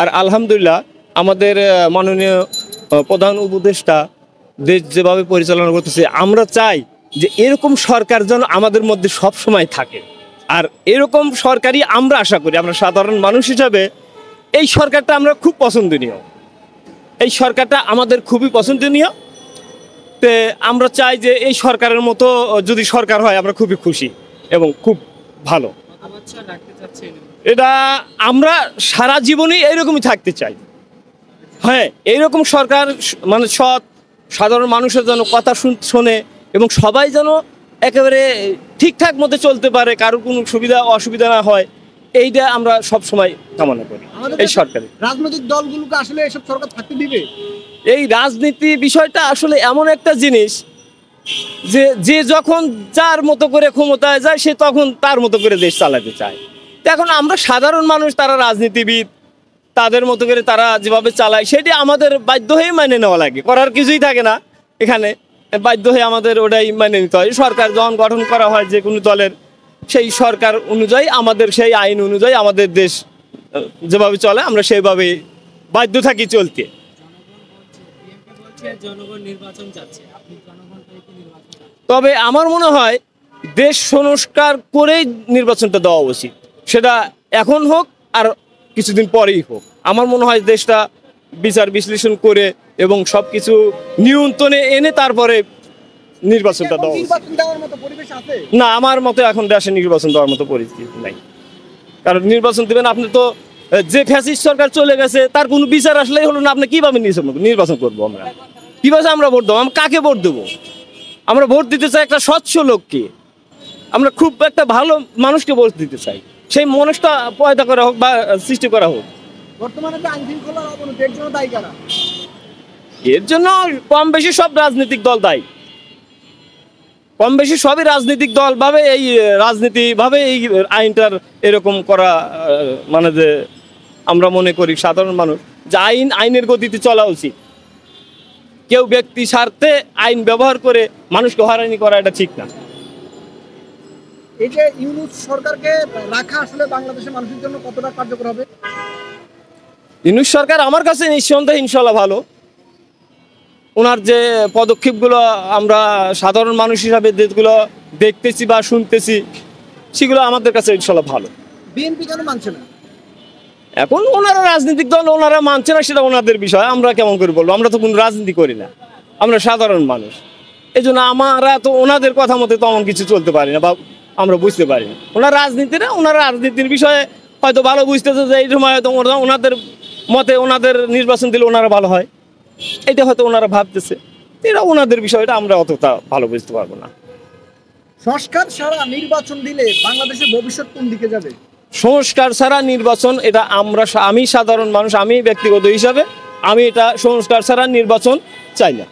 আর আলহামদুলিল্লাহ আমাদের মাননীয় প্রধান উপদেষ্টা দেশ যেভাবে পরিচালনা করতেছে, আমরা চাই যে এরকম সরকার যেন আমাদের মধ্যে সব সময় থাকে। আর এরকম সরকারই আমরা আশা করি, আমরা সাধারণ মানুষ হিসাবে এই সরকারটা আমরা খুব পছন্দনীয়, এই সরকারটা আমাদের খুবই পছন্দনীয়। তে আমরা চাই যে এই সরকারের মতো যদি সরকার হয় আমরা খুবই খুশি এবং খুব ভালো। এটা আমরা সারা জীবনই এইরকমই থাকতে চাই। হ্যাঁ, এইরকম সরকার মানে সৎ সাধারণ মানুষের যেন কথা শোনে এবং সবাই যেন একেবারে ঠিকঠাক মতো চলতে পারে, কারোর কোনো সুবিধা অসুবিধা না হয়, এইটা আমরা সব সময় কামনা করি। এই সরকারে রাজনৈতিক দলগুলোকে আসলে এসব সরকার থাকতে দিবে? এই রাজনীতি বিষয়টা আসলে এমন একটা জিনিস যে যখন যার মতো করে ক্ষমতায় যায় সে তখন তার মতো করে দেশ চালাতে চায়। এখন আমরা সাধারণ মানুষ, তারা রাজনীতিবিদ, তাদের মতো করে তারা যেভাবে চালায় সেটি আমাদের বাধ্য হয়ে মেনে নেওয়া লাগে, করার কিছুই থাকে না। এখানে বাধ্য হয়ে আমাদের ওটাই মেনে নিতে হয়। সরকার যখন গঠন করা হয় যে কোনো দলের, সেই সরকার অনুযায়ী আমাদের সেই আইন অনুযায়ী আমাদের দেশ যেভাবে চলে আমরা সেইভাবে বাধ্য থাকি চলতে। তবে আমার মনে হয় দেশ সংস্কার করেই নির্বাচনটা দেওয়া উচিত, সেটা এখন হোক আর কিছুদিন পরেই হোক। আমার মনে হয় দেশটা বিচার বিশ্লেষণ করে এবং সব কিছু নিয়ন্ত্রণে এনে তারপরে নির্বাচনটা দেওয়া উচিত। না, আমার মতে এখন দেশে নির্বাচন দেওয়ার মতো পরিস্থিতি নাই। কারণ নির্বাচন দেবেন আপনি তো, যে ফ্যাসিস্ট সরকার চলে গেছে তার কোনো বিচার আসলেই হলো না, আপনি কিভাবে নির্বাচন করবো? আমরা কিভাবে আমরা ভোট দেবো? আমরা কাকে ভোট দেবো? আমরা ভোট দিতে চাই একটা স্বচ্ছ লোককে, আমরা খুব একটা ভালো মানুষকে ভোট দিতে চাই, সেই মানুষটা পয়দা করা হোক বা সৃষ্টি করা হোক। বর্তমানে যে আইন শৃঙ্খলার অবনতি, এর জন্য দায়ী কারা? এর জন্য কম বেশি সব রাজনৈতিক দল দায়ী, কম বেশি সবই রাজনৈতিক দল ভাবে এই রাজনীতি ভাবে এই আইনটার এরকম করা। মানে যে আমরা মনে করি সাধারণ মানুষ যে আইনের গতিতে চলা উচিত, কেউ ব্যক্তি স্বার্থে আইন ব্যবহার করে মানুষকে হয়রানি করা এটা ঠিক না। এই যে ইউনূস সরকারকে রাখা আসলে বাংলাদেশের মানুষের জন্য কতটা কার্যকর হবে? ইউনূস সরকার আমার কাছে নিঃসন্দেহে ইনশাল্লাহ ভালো। ওনার যে পদক্ষেপগুলো আমরা সাধারণ মানুষ হিসাবে যেগুলো দেখতেছি বা শুনতেছি সেগুলো আমাদের কাছে ইনশাল্লাহ ভালো। বিএনপি কেন মানছে না? এখন ওনারা রাজনৈতিক দল, ওনারা মানছে না সেটা ওনাদের বিষয়, আমরা কেমন করে বলবো? আমরা তো কোনো রাজনীতি করি না, আমরা সাধারণ মানুষ। এই জন্য আমরা তো ওনাদের কথা মতো তেমন কিছু চলতে পারি না বা আমরা বুঝতে পারি না। ওনারা রাজনীতির বিষয়ে হয়তো ভালো বুঝতেছে যে এই সময় হয়তো ওনাদের মতে ওনাদের নির্বাচন দিলে ওনারা ভালো হয়, এটা হয়তো ওনারা ভাবতেছে। এটা ওনাদের বিষয়, এটা আমরা অতটা ভালো বুঝতে পারবো না। সংস্কার ছাড়া নির্বাচন দিলে বাংলাদেশের ভবিষ্যৎ কোন দিকে যাবে? সংস্কার ছাড়া নির্বাচন, এটা আমি সাধারণ মানুষ, আমি ব্যক্তিগত হিসাবে আমি এটা সংস্কার ছাড়া নির্বাচন চাই না।